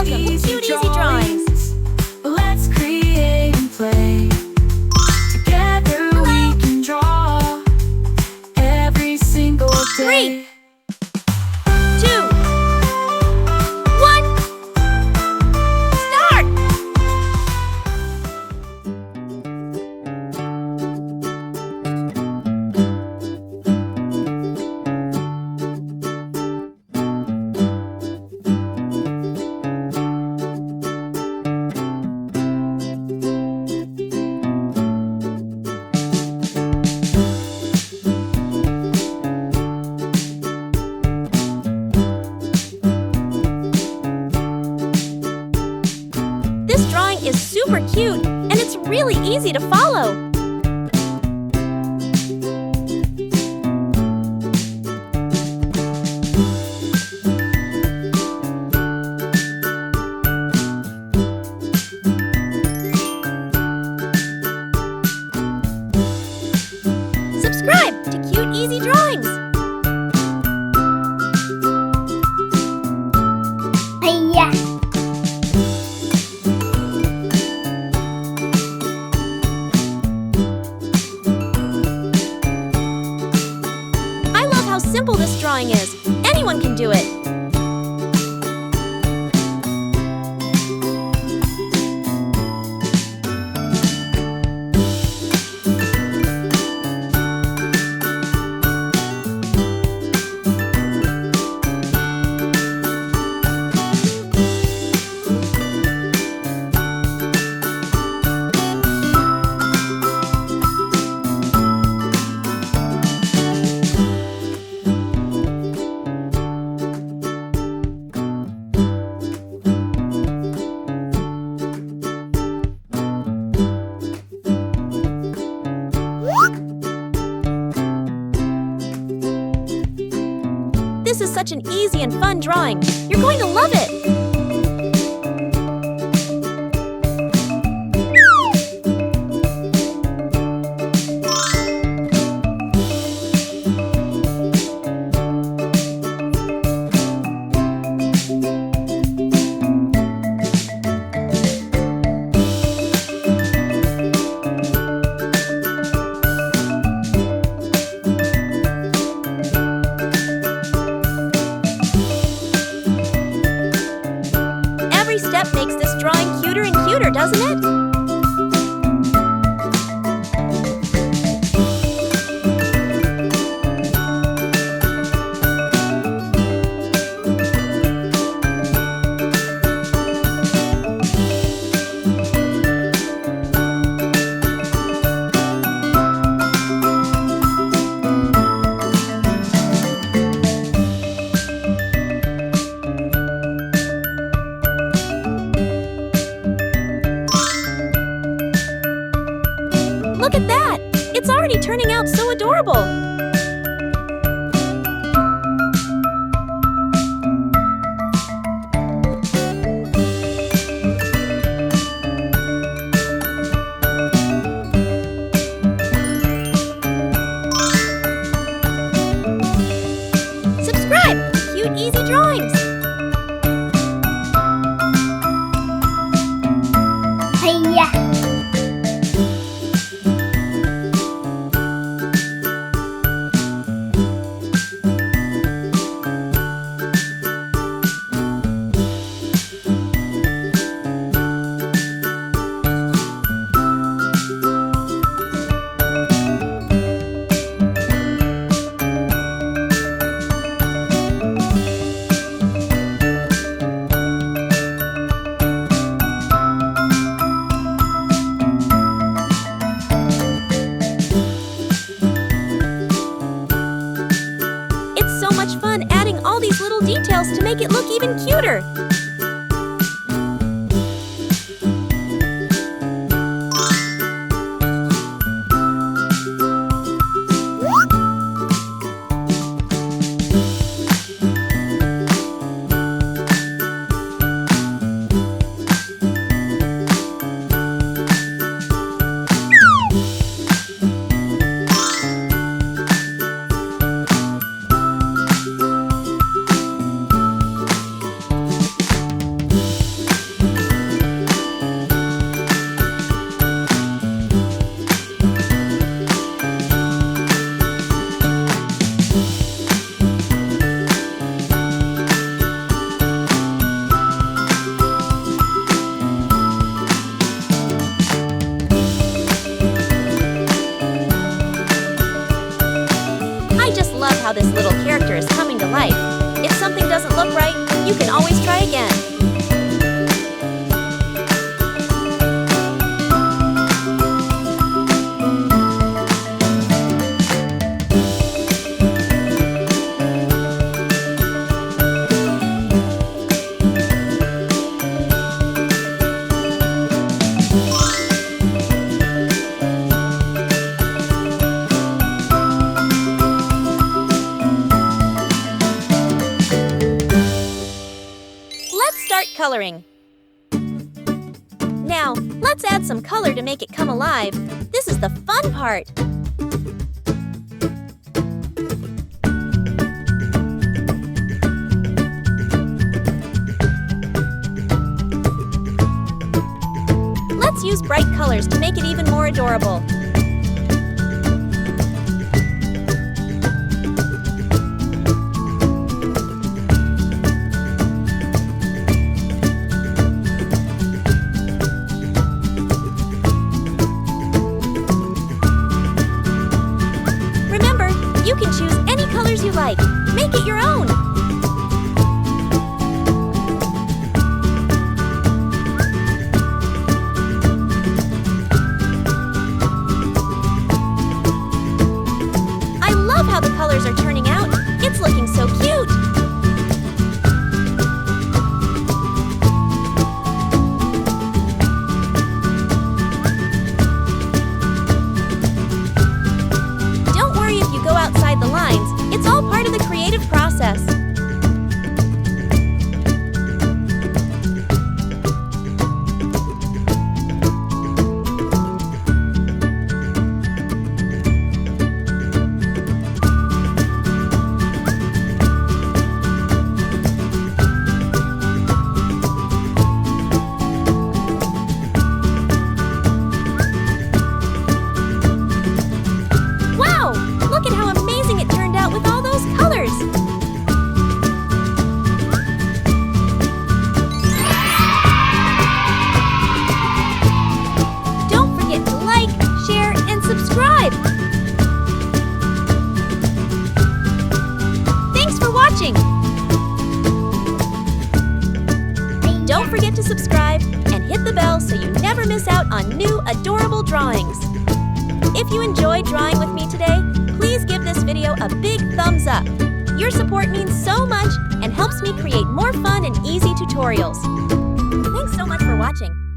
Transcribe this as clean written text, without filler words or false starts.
Welcome to Cute Easy Drawings. Let's create and play. Together we can draw every single day. 3, 2, 1, start! This drawing is super cute, and it's really easy to follow. Subscribe to Cute Easy Drawings. I love how simple this drawing is. Anyone can do it. This is such an easy and fun drawing. You're going to love it. Every step makes this drawing cuter and cuter, doesn't it? Look at that! It's already turning out so adorable! Subscribe to Cute Easy Drawings! Much fun adding all these little details to make it look even cuter. Now, let's add some color to make it come alive. This is the fun part. Let's use bright colors to make it even more adorable. Remember, you can choose any colors you like. Make it your own. How the colors are turning out. It's looking so cute. Don't worry if you go outside the lines. It's all part of the creative process. Look at how amazing it turned out with all those colors! Don't forget to like, share, and subscribe! Thanks for watching! Don't forget to subscribe and hit the bell so you never miss out on new adorable drawings. If you enjoyed drawing with me today, please give this video a big thumbs up. Your support means so much and helps me create more fun and easy tutorials. Thanks so much for watching.